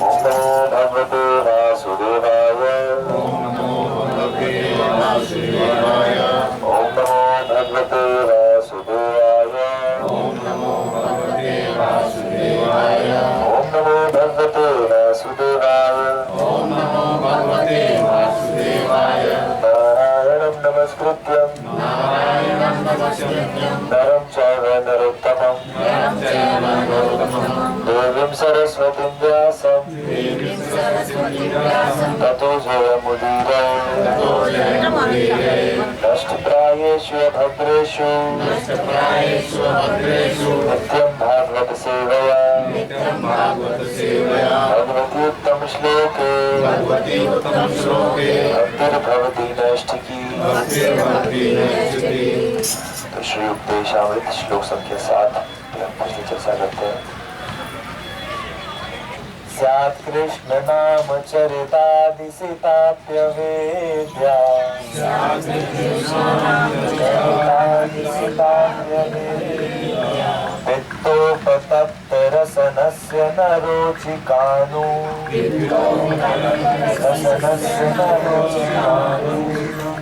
ओम नमो भगवते वासुदेवाय। ओम नमो भगवते वासुदेवाय। ओम नमो भगवते वासुदेवाय। ओम नमो भगवते वासुदेवाय। ओम नमो भगवते वासुदेवाय। ओम नमो भगवते वासुदेवाय। नारायणं नमस्कृत्यं नारायणं नमस्कृत्यं नरं चैव नरोत्तमं नरं चैव नरोत्तमं देवीं सरस्वतीं व्यासं देवीं सरस्वतीं व्यासं ततो जयमुदीरये। ततो जयमुदीरये। नष्टप्रायेषु भद्रेषु नष्टप्रायेषु भद्रेषु नित्यं भागवत सेवया नित्यं भागवत सेवया भगवती उत्तम श्लोके भगवती उत्तम श्लोके भक्तिर्भवति नैष्ठिकी। भक्तिर्भवति नैष्ठिकी। तो श्री उपदेशामृत श्लोक संख्या 7 की चर्चा करते हैं। स्यात् कृष्ण नाम चरितादिसिताप्यवेद्या पित्तोपतप्तरसनस्य न रोचिकानु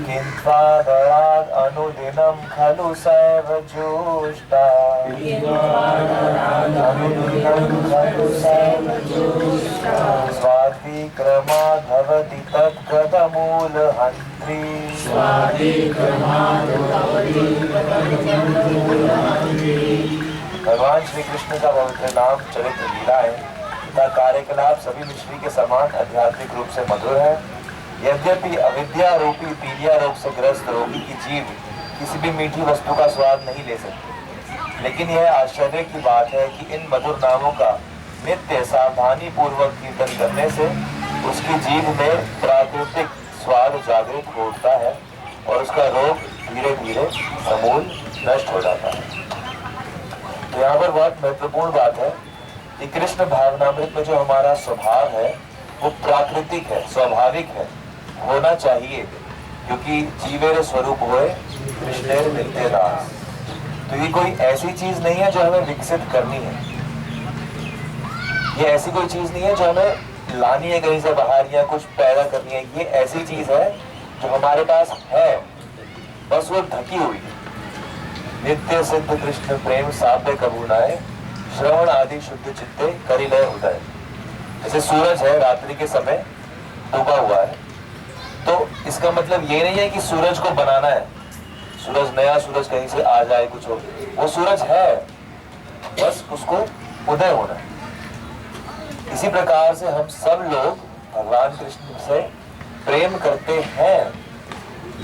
किन्त्वादराद् अनुदिनं खलु सैव जुष्टा स्वातिक्रमाद् भवति तद्गतमूलहन्त्री। भगवान श्री कृष्ण का पवित्र नाम चरित्र लीलाएं तथा कार्यकलाप सभी में श्री के समान आध्यात्मिक रूप से मधुर है। यद्यपि अविद्या रूपी पीलिया रोग से ग्रस्त रोगी की जीभ किसी भी मीठी वस्तु का स्वाद नहीं ले सकती, लेकिन यह आश्चर्य की बात है कि इन मधुर नामों का नित्य सावधानी पूर्वक कीर्तन करने से उसकी जीभ में प्राकृतिक स्वाद जागृत होता है और उसका रोग धीरे धीरे समूल नष्ट हो जाता है। तो यहाँ पर बहुत महत्वपूर्ण बात है कि कृष्ण भावनामृत में जो हमारा स्वभाव है वो प्राकृतिक है, स्वाभाविक है, होना चाहिए, क्योंकि जीवेर स्वरूप होए कृष्णेर नित्य दास। तो ये कोई ऐसी चीज नहीं है जो हमें विकसित करनी है, ये ऐसी कोई चीज नहीं है जो हमें लानी है कहीं से बाहर या कुछ पैदा करनी है। ये ऐसी चीज है जो हमारे पास है, बस वो ढकी हुई है। नित्य सिद्ध कृष्ण प्रेम साध्य कबूनाए श्रवण आदि शुद्ध चित्ते करिलय उदय। जैसे सूरज है रात्रि के समय डूबा हुआ है, तो इसका मतलब ये नहीं है कि सूरज को बनाना है, सूरज नया सूरज कहीं से आ जाए कुछ हो, वो सूरज है, बस उसको उदय होना है। इसी प्रकार से हम सब लोग भगवान कृष्ण से प्रेम करते हैं,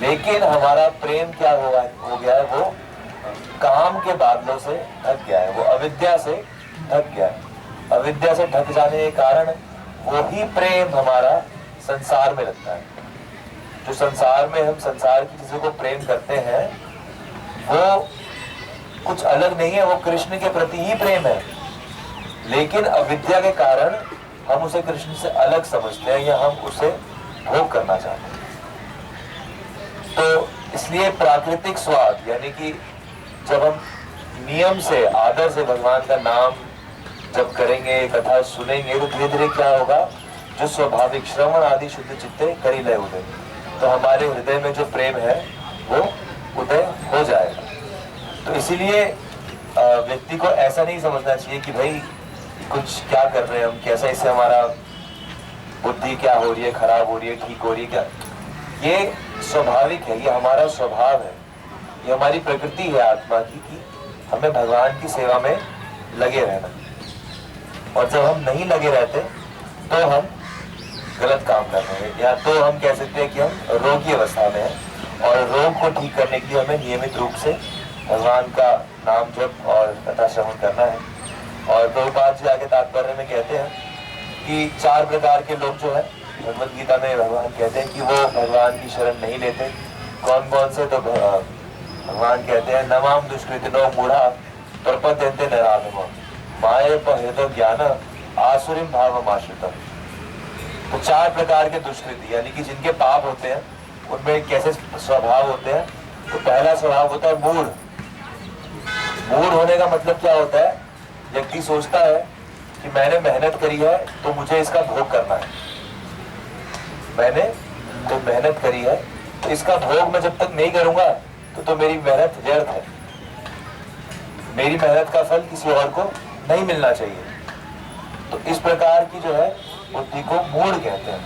लेकिन हमारा प्रेम क्या हो गया है, वो काम के बादलों से ढक गया है, वो अविद्या से ढक गया है। अविद्या से ढक जाने के कारण वही प्रेम हमारा संसार में लगता है। जो संसार में हम संसार की चीजों को प्रेम करते हैं वो कुछ अलग नहीं है, वो कृष्ण के प्रति ही प्रेम है, लेकिन अविद्या के कारण हम उसे कृष्ण से अलग समझते हैं या हम उसे भोग करना चाहते हैं। तो इसलिए प्राकृतिक स्वाद, यानी कि जब हम नियम से आदर से भगवान का नाम जब करेंगे, कथा सुनेंगे, तो धीरे धीरे क्या होगा, जो स्वाभाविक श्रवण आदि शुद्ध चित्ते करिलय उदय, तो हमारे हृदय में जो प्रेम है वो उदय हो जाएगा। तो इसीलिए व्यक्ति को ऐसा नहीं समझना चाहिए कि भाई कुछ क्या कर रहे हैं हम, कैसा इससे हमारा बुद्धि क्या हो रही है, खराब हो रही है, ठीक हो रही है क्या। ये स्वाभाविक है, ये हमारा स्वभाव है, ये हमारी प्रकृति है आत्मा की कि हमें भगवान की सेवा में लगे रहना। और जब हम नहीं लगे रहते तो हम गलत काम कर रहे हैं, या तो हम कह सकते हैं कि हम रोगी अवस्था में हैं, और रोग को ठीक करने के लिए हमें नियमित रूप से भगवान का नाम जप और कथा श्रवण करना है। और प्रभुपाद जी आगे तात्पर्य में कहते हैं कि 4 प्रकार के लोग जो है भगवद गीता में भगवान कहते हैं कि वो भगवान की शरण नहीं लेते। कौन कौन से, तो भगवान कहते हैं नमाम दुष्कृतिनो मूढ़ा प्रपद्यन्ते नराधमः माये पहेतो ज्ञान आसुरीम भावम आश्रितम्। तो 4 प्रकार के दुष्कृति, यानी कि जिनके पाप होते हैं उनमें कैसे स्वभाव होते हैं। तो पहला स्वभाव होता है मूढ़। मूढ़ होने का मतलब क्या होता है, व्यक्ति सोचता है कि कि मैंने मेहनत करी है तो मुझे इसका भोग करना है। मैंने तो मेहनत करी है तो इसका भोग मैं जब तक नहीं करूंगा तो मेरी मेहनत व्यर्थ है। मेरी मेहनत का फल किसी और को नहीं मिलना चाहिए। तो इस प्रकार की जो है बुद्धि को मूढ़ कहते हैं।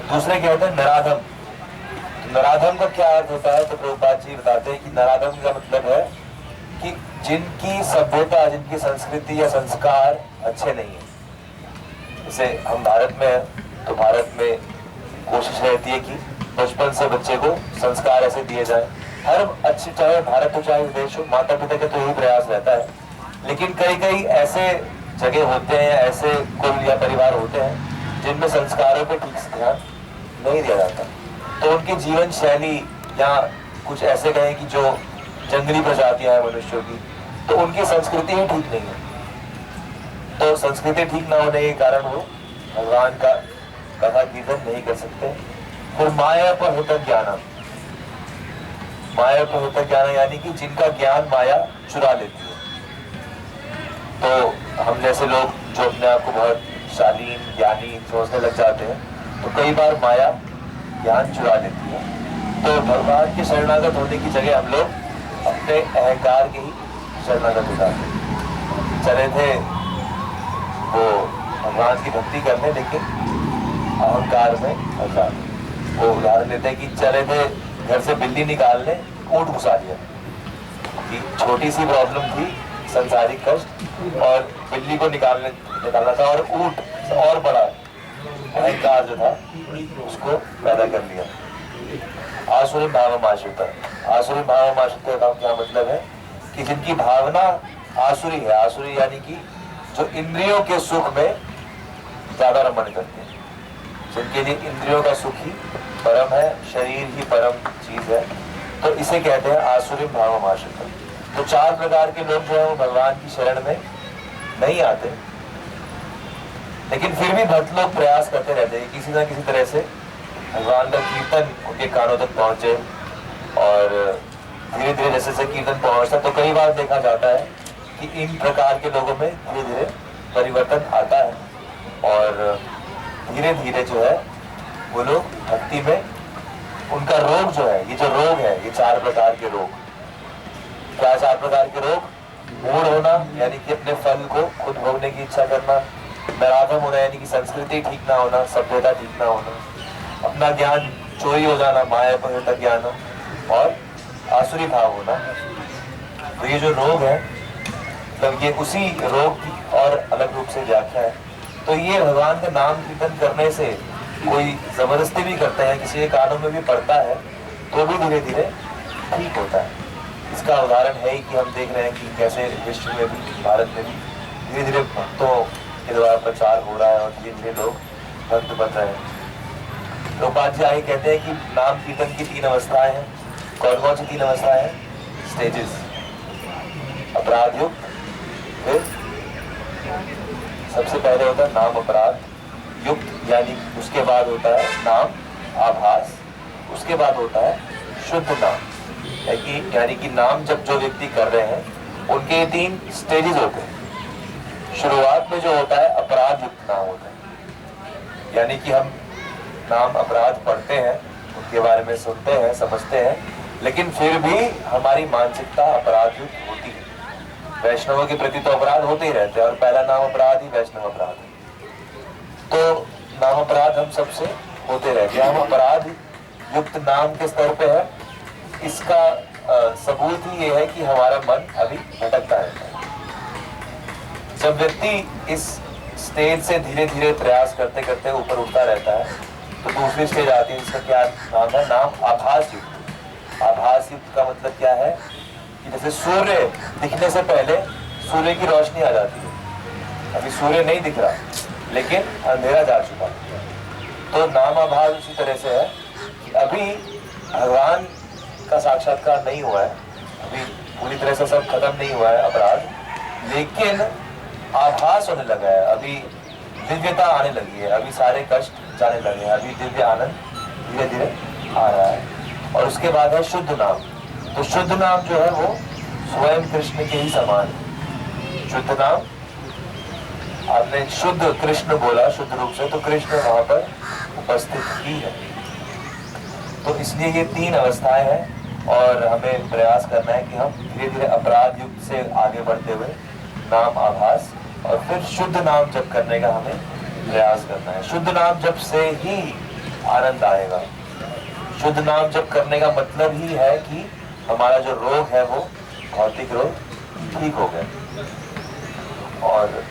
दूसरे कहते हैं नराधम। तो नराधम का क्या अर्थ होता है? तो प्रभुपाद जी बताते हैं कि नराधम का मतलब है कि जिनकी सभ्यता, जिनकी संस्कृति या संस्कार अच्छे नहीं है। जैसे हम भारत में हैं तो भारत में कोशिश रहती है कि बचपन से बच्चे को संस्कार ऐसे दिए जाए। हर अच्छे, चाहे भारत हो चाहे विदेश हो, माता पिता का तो यही प्रयास रहता है। लेकिन कई कई ऐसे जगह होते हैं, ऐसे कुल या परिवार होते हैं जिनमें संस्कारों पर ठीक से ध्यान नहीं दिया जाता। तो उनकी जीवन शैली या कुछ ऐसे कहें कि जो जंगली प्रजातियां हैं मनुष्यों की, तो उनकी संस्कृति ही ठीक नहीं है। तो संस्कृति ठीक ना होने के कारण वो भगवान का कथा कीर्तन नहीं कर सकते। फिर माया पर होता ज्ञान। माया पर होता ज्ञान यानी कि जिनका ज्ञान माया चुरा लेती है। तो हम जैसे लोग जो अपने आप को बहुत शालीन ज्ञानी सोचने लग जाते हैं तो कई बार माया ज्ञान चुरा लेती है। तो भगवान के शरणागत होने की जगह हम लोग अपने अहंकार के ही शरणागत हो जाते हैं। चले थे वो भगवान की भक्ति करने, लेकिन अहंकार में फंसा। वो उदाहरण देते हैं कि चले थे घर से बिल्ली निकालने, ऊंट घुसा दिया। कि छोटी सी प्रॉब्लम थी, संसारिक कष्ट, और बिल्ली को निकालना था, और ऊंट और बड़ा अहंकार जो था उसको पैदा कर लिया। आसुरी भावमाश्रिता। आसुरी भावमाश्रिता का क्या मतलब है? कि जिनकी भावना आसुरी है। आसुरी यानी कि जो इंद्रियों के सुख में ज्यादा रमण करते हैं, जिनके लिए इंद्रियों का सुख ही परम है, शरीर ही परम चीज है, तो इसे कहते हैं आसुरी भावमाश्रिता। तो चार प्रकार के लोग जो है वो भगवान की शरण में नहीं आते, लेकिन फिर भी भक्त लोग प्रयास करते रहते हैं किसी ना किसी तरह से भगवान का कीर्तन उनके कानों तक पहुंचे। और धीरे धीरे जैसे जैसे कीर्तन पहुंचता तो कई बार देखा जाता है कि इन प्रकार के लोगों में धीरे धीरे परिवर्तन आता है, और धीरे धीरे जो है वो लोग भक्ति में उनका रोग जो है, ये जो रोग है, ये चार प्रकार के रोग। क्या चार प्रकार के रोग? मूढ़ होना यानी कि अपने फल को खुद भोगने की इच्छा करना, नराधम होना यानी कि संस्कृति ठीक ना होना, सभ्यता ठीक ना होना, अपना ज्ञान चोरी हो जाना, माया पर होता ज्ञान, और आसुरी भाव होना। तो ये जो रोग है, मतलब ये उसी रोग की और अलग रूप से व्याख्या है। तो ये भगवान का नाम कीर्तन करने से कोई जबरदस्ती भी करते हैं, किसी के कानों में भी पड़ता है तो भी धीरे धीरे ठीक होता है। इसका उदाहरण है कि हम देख रहे हैं कि कैसे विश्व में भी, भारत में भी धीरे धीरे भक्तों के द्वारा प्रचार हो रहा है और धीरे धीरे लोग भक्त बन रहे हैं। तो उपाध्याय कहते हैं कि नाम कीर्तन की 3 अवस्थाएं हैं। कौन कौन सी 3 अवस्थाएं हैं? स्टेजेस। अपराध युक्त, फिर सबसे पहले होता है नाम अपराध युक्त, यानी उसके बाद होता है नाम आभास, उसके बाद होता है शुद्ध नाम। यानी कि नाम जब जो व्यक्ति कर रहे हैं उनके 3 स्टेजेस होते हैं। शुरुआत में जो होता है अपराध युक्त नाम होता है, यानी कि हम नाम अपराध पढ़ते हैं, उनके बारे में सुनते हैं, समझते हैं, लेकिन फिर भी हमारी मानसिकता अपराध युक्त होती है। वैष्णवों के प्रति तो अपराध होते ही रहते हैं, और पहला नाम अपराध ही वैष्णव अपराध है। तो नाम अपराध हम सबसे होते रहते हैं। हम अपराध युक्त नाम के स्तर पे है। इसका सबूत ही ये है कि हमारा मन अभी भटकता रहता है। जब व्यक्ति इस स्टेज से धीरे धीरे प्रयास करते करते ऊपर उठता रहता है तो दूसरी स्टेज आती है, जिसका क्या नाम है? नाम आभास युक्त। आभास युक्त का मतलब क्या है? कि जैसे सूर्य दिखने से पहले सूर्य की रोशनी आ जाती है। अभी सूर्य नहीं दिख रहा, लेकिन अंधेरा जा चुका है। तो नाम आभास उसी तरह से है कि अभी भगवान का साक्षात्कार नहीं हुआ है, अभी पूरी तरह से सब खत्म नहीं हुआ है अपराध, लेकिन आभास होने लगा है। अभी दिव्यता आने लगी है, अभी सारे कष्ट जाने लगे हैं, अभी दिव्य आनंद धीरे धीरे आ रहा है। और उसके बाद है शुद्ध नाम। तो शुद्ध नाम जो है वो स्वयं कृष्ण के ही समान है। शुद्ध नाम आपने शुद्ध कृष्ण बोला शुद्ध रूप से, तो कृष्ण वहां पर उपस्थित ही है। तो इसलिए ये तीन अवस्थाएं हैं और हमें प्रयास करना है कि हम धीरे धीरे अपराध युक्त से आगे बढ़ते हुए नाम आभास और फिर शुद्ध नाम जप करने का हमें प्रयास करना है। शुद्ध नाम जप से ही आनंद आएगा। शुद्ध नाम जप करने का मतलब ही है कि हमारा जो रोग है वो भौतिक रोग ठीक हो गया। और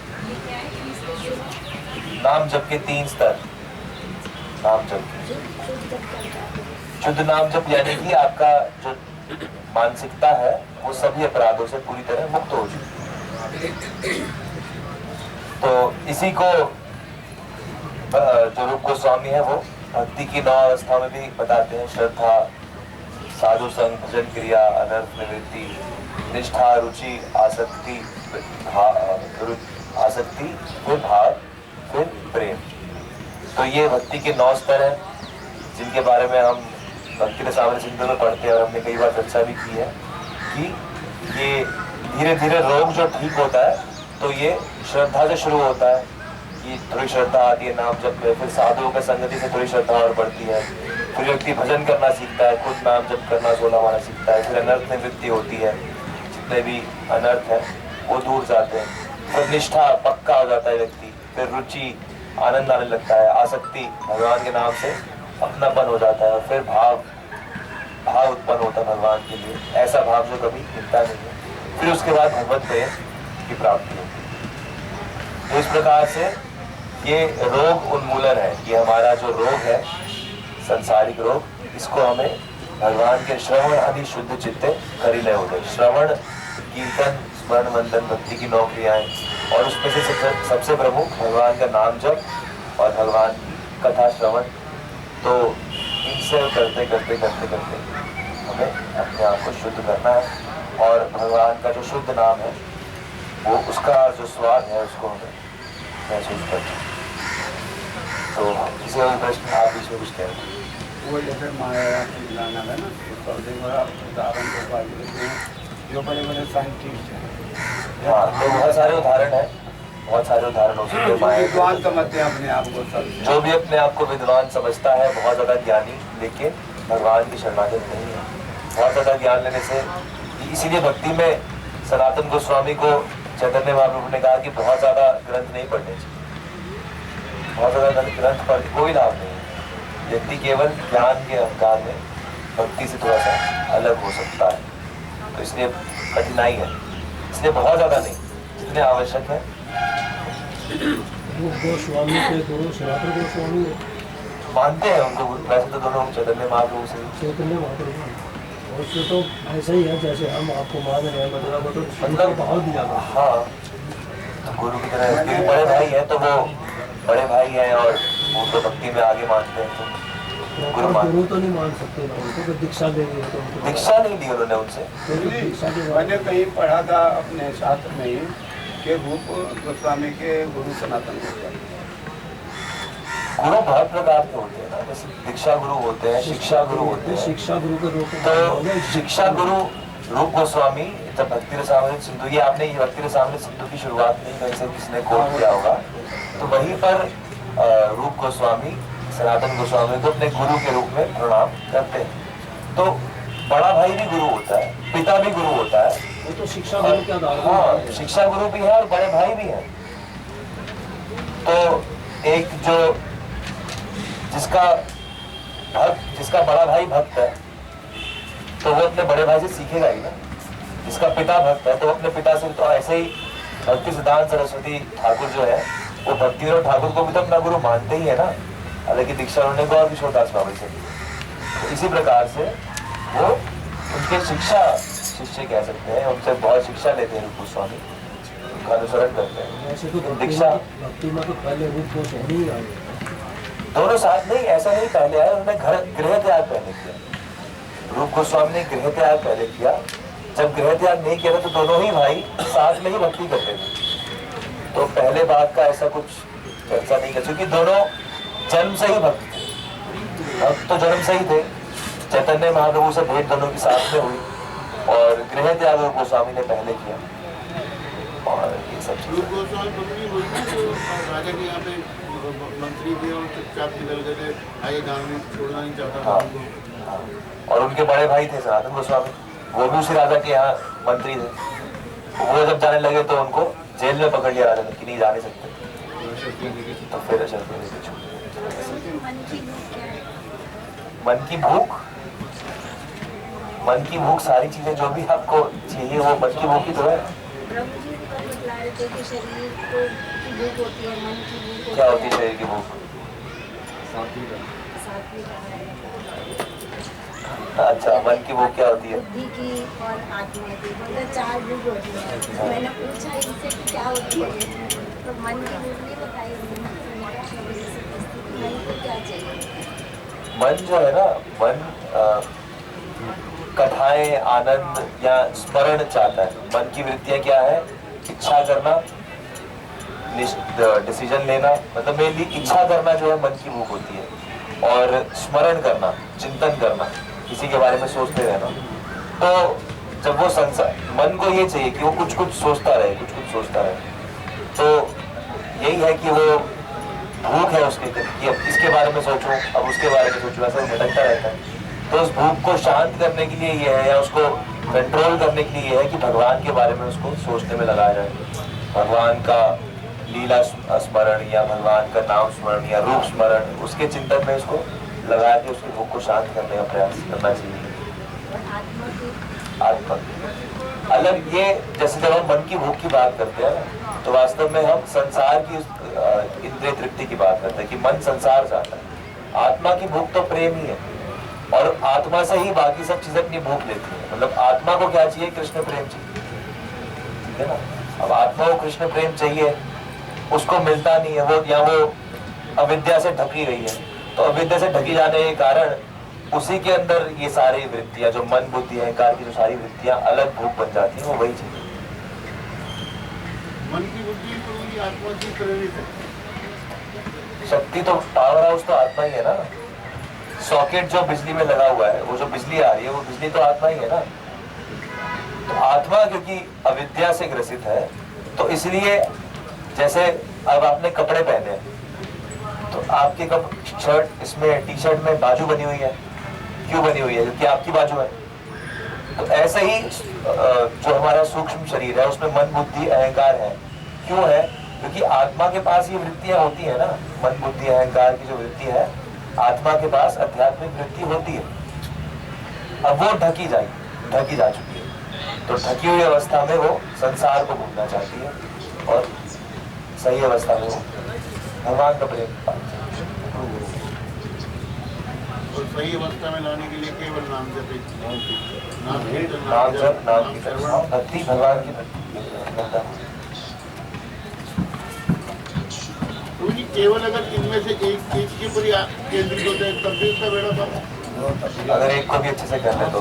नाम जप के 3 स्तर। नाम जप, शुद्ध नाम जप यानी कि आपका जो मानसिकता है वो सभी अपराधों से पूरी तरह मुक्त हो चुकी। तो इसी को जो रूप गोस्वामी है वो भक्ति की 9 अवस्थाओं में भी बताते हैं। श्रद्धा, साधु संग, भजन क्रिया, अनर्थ निवृत्ति, निष्ठा, रुचि, आसक्ति, आसक्ति, फिर भाव, फिर प्रेम। तो ये भक्ति के 9 स्तर हैं जिनके बारे में हम भक्ति रसामृत सिंधु में पढ़ते हैं और हमने कई बार चर्चा भी की है कि ये धीरे धीरे रोग जो ठीक होता है तो ये श्रद्धा से शुरू होता है कि थोड़ी श्रद्धा आती है नाम जप में, फिर साधुओं के संगति से थोड़ी श्रद्धा और बढ़ती है, फिर व्यक्ति भजन करना सीखता है, खुद नाम जप करना 16 माला सीखता है, फिर अनर्थ निवृत्ति होती है, जितने भी अनर्थ है वो दूर जाते हैं, फिर निष्ठा पक्का हो जाता है व्यक्ति, फिर रुचि आनंद आने लगता है, आसक्ति भगवान के नाम से अपनापन हो जाता है, और फिर भाव उत्पन्न होता है भगवान के लिए, ऐसा भाव जो कभी मिलता नहीं है, फिर उसके बाद भगवत प्रेम की प्राप्ति होती है। तो इस प्रकार से ये रोग उन्मूलन है। ये हमारा जो रोग है संसारिक रोग, इसको हमें भगवान के श्रवण आदि शुद्ध चित्ते करिले होते। श्रवण, कीर्तन, स्मरण, वंदन, भक्ति की 9 क्रियाएं, और उसमें से सबसे प्रमुख भगवान का नाम जप और भगवान की कथा श्रवण। तो इनसे करते करते करते करते हमें अपने आप को शुद्ध करना है और भगवान का जो शुद्ध नाम है वो उसका जो स्वाद है उसको हमें महसूस करना है। तो किसी और प्रश्न आप बीच में कुछ कह रहे हैं? वो जैसे माया की लाना है ना, उसका उदाहरण देते हैं जो बड़े बड़े साइंटिस्ट हैं। हाँ, तो बहुत सारे उदाहरण हैं, बहुत सारे उदाहरण हो सकते हैं माया। विद्वान समझते हैं अपने आप को, सब जो भी अपने आप को विद्वान समझता है, बहुत ज्यादा ज्ञानी, लेकिन भगवान की शरणागत नहीं है। बहुत ज्यादा ज्ञान लेने से, इसीलिए भक्ति में सनातन गोस्वामी को चैतन्य महाप्रभु ने कहा कि बहुत ज्यादा ग्रंथ नहीं पढ़ने चाहिए, बहुत ज्यादा ग्रंथ पढ़ कोई लाभ नहीं है। व्यक्ति केवल ज्ञान के अहंकार में भक्ति से थोड़ा सा अलग हो सकता है, तो इसलिए कठिनाई है, इसलिए बहुत ज्यादा नहीं, जितने आवश्यक है। गोस्वामी के गुरु सनातन गोस्वामी मानते हैं उनको गुरु, वैसे तो दोनों चैतन्य महाप्रभु से चैतन्य महाप्रभु, और उससे तो ऐसा ही है जैसे हम आपको मान रहे हैं, मतलब मतलब भाव दिया गया। हाँ, तो गुरु की तरह, क्योंकि बड़े भाई हैं तो वो बड़े भाई हैं और वो तो भक्ति में आगे मानते हैं, तो गुरु तो नहीं मान सकते ना, उनको तो दीक्षा देनी है, तो उनको दीक्षा नहीं ली उन्होंने उनसे। मैंने कहीं पढ़ा था अपने शास्त्र में ही कि रूप गोस्वामी के गुरु सनातन गोस्वामी। गुरु बहुत प्रकार के होते हैं ना, जैसे दीक्षा गुरु होते हैं, शिक्षा गुरु होते हैं। शिक्षा गुरु के रूप में तो शिक्षा गुरु रूप गोस्वामी, जब भक्ति रसामृत सिंधु, ये आपने ये भक्ति रसामृत सिंधु की शुरुआत नहीं कहीं से किसने कोट किया होगा, तो वहीं पर रूप गोस्वामी सनातन गोस्वामी को अपने गुरु के रूप में प्रणाम करते हैं। तो बड़ा भाई भी गुरु होता है, पिता भी गुरु होता है, वो तो शिक्षा गुरु के आधार पर। हाँ, शिक्षा गुरु भी है और बड़े भाई भी हैं। तो एक जो जिसका बड़ा भाई भक्त है तो वो अपने बड़े भाई से सीखेगा ही ना। जिसका पिता भक्त है तो अपने पिता से, तो ऐसे ही भक्ति सिद्धांत सरस्वती ठाकुर जो है वो भक्ति और ठाकुर को भी तो अपना गुरु मानते ही है ना, हालांकि दीक्षा उन्होंने गौर किशोरदास बाबा से। तो इसी प्रकार से वो उनके शिष्य कह सकते हैं, उनसे बहुत शिक्षा लेते हैं रूप गोस्वामी, उनका अनुसरण करते हैं। वैसे तो दीक्षा भक्ति में तो पहले रूप गोस्वामी आए, दोनों साथ नहीं, ऐसा नहीं पहले आया, उन्होंने गृह त्याग पहले किया। रूप गोस्वामी ने गृह त्याग पहले किया। जब गृह त्याग नहीं किया था तो दोनों ही भाई साथ में ही भक्ति करते थे, तो पहले बात का ऐसा कुछ चर्चा नहीं कर, क्योंकि दोनों जन्म से ही भक्त थे। भक्त तो जन्म से ही थे। चैतन्य महाप्रभु से भेंट दोनों की साथ में हुई और गृह त्याग रूप गोस्वामी ने पहले किया। और ये सब रूप गोस्वामी पत्नी हुई ना जो राजा के यहाँ पे मंत्री थे और चुपचाप निकल गए थे, आगे गाँव में छोड़ना नहीं चाहता था उनको। हाँ। और उनके बड़े भाई थे सनातन गोस्वामी, वो भी उसी राजा के यहाँ मंत्री थे। वो जब जाने लगे तो उनको जेल में पकड़ लिया राजा ने कि नहीं जा नहीं सकते, तो फिर शर्तें देके छोड़। मन की भूख सारी चीजें जो भी आपको चाहिए वो मन की भूख ही तो है। प्रभु जी का बतला रहे थे कि शरीर को की भूख होती है, मन की भूख होती है। क्या होती है शरीर की भूख? सात्विक आहार। अच्छा, मन की भूख क्या होती है? बुद्धि की और आत्मा की, मतलब 4 भूख होती है। तो मैंने पूछा इनसे कि क्या होती है, तो मन की भूख नहीं बताई। मन को क्या चाहिए? मन जो है ना, मन कथाएं, आनंद या स्मरण चाहता है। मन की वृत्तियां क्या है? इच्छा करना, डिसीजन लेना, मतलब मेनली इच्छा करना जो है मन की भूख होती है। और स्मरण करना, चिंतन करना, किसी के बारे में सोचते रहना। तो जब वो संसार, मन को ये चाहिए कि वो कुछ कुछ सोचता रहे, कुछ कुछ सोचता रहे। तो यही है कि वो भूख है उसके कि अब इसके बारे में सोचूं, अब उसके बारे में सोचूं, ऐसा भटकता रहता है। तो उस भूख को शांत करने के लिए ये है, या उसको कंट्रोल करने के लिए ये है कि भगवान के बारे में उसको सोचने में लगाया जाए। भगवान का लीला स्मरण या भगवान का नाम स्मरण या रूप स्मरण, उसके चिंतन में उसको लगा के उसकी भूख को शांत करने का प्रयास करना चाहिए। आत्मा अलग, ये जैसे जब हम मन की भूख की बात करते हैं ना, तो वास्तव में हम संसार की इंद्रिय तृप्ति की बात करते हैं कि मन संसार चाहता है। आत्मा की भूख तो प्रेम ही है, और आत्मा से ही बाकी सब चीजें अपनी भूख लेती है। मतलब आत्मा को क्या चाहिए? कृष्ण प्रेम चाहिए, ठीक है ना। अब आत्मा को कृष्ण प्रेम चाहिए, उसको मिलता नहीं है, वो या वो अविद्या से ढकी रही है। तो अविद्या से ढकी जाने के कारण उसी के अंदर ये सारी वृत्तियां, जो मन बुद्धि अहंकार की जो सारी वृत्तियां अलग भूख बन जाती है, वो वही चाहिए। मन की बुद्धि तो ये आत्मा की प्रेरित है। शक्ति तो, पावर हाउस तो आत्मा ही है ना। सॉकेट जो बिजली में लगा हुआ है, वो जो बिजली आ रही है, वो बिजली तो आत्मा ही है ना। तो आत्मा क्योंकि अविद्या से ग्रसित है, तो इसलिए जैसे अब आपने कपड़े पहने हैं, तो आपके शर्ट, इसमें टी शर्ट में बाजू बनी हुई है। क्यों बनी हुई है? क्योंकि आपकी बाजू है। तो ऐसे ही जो हमारा सूक्ष्म शरीर है, उसमें मन बुद्धि अहंकार है। क्यों है? क्योंकि आत्मा के पास ये वृत्तियां होती है ना। मन बुद्धि अहंकार की जो वृत्ति है, आत्मा के पास आध्यात्मिक वृत्ति होती है। अब वो ढकी जा चुकी है। तो ढकी हुई अवस्था में वो संसार को भूलना चाहती है, और सही अवस्था में वो भगवान का प्रेम पाती है। और सही अवस्था में लाने के लिए केवल नाम जप, नाम जप, नाम की भक्ति, भगवान की भक्ति। तो ये केवल अगर इनमें से एक चीज के ऊपर केंद्रित होता है तब भी उसका बेड़ा पार। अगर एक को भी अच्छे से कर ले तो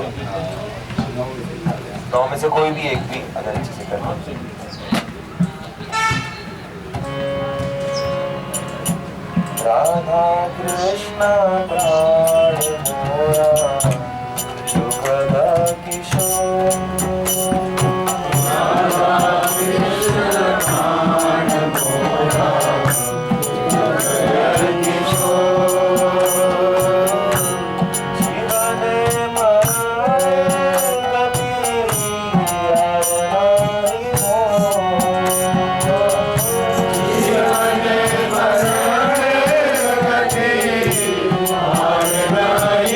9 में से कोई भी एक भी अगर अच्छे से कर ले। राधा कृष्ण प्राण मोरा शुभदा किशोर, राधा कृष्ण प्राण मोरा शुभदा किशोर, जीवन मरणे गति हरणाई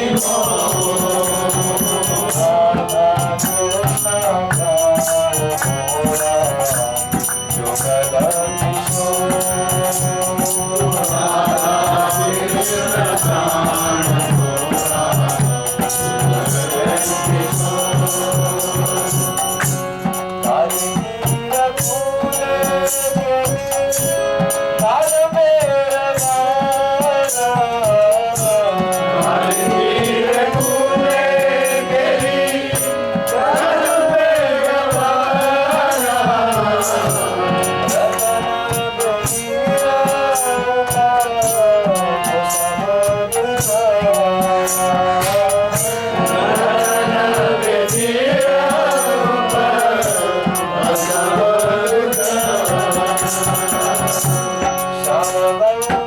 Yeah.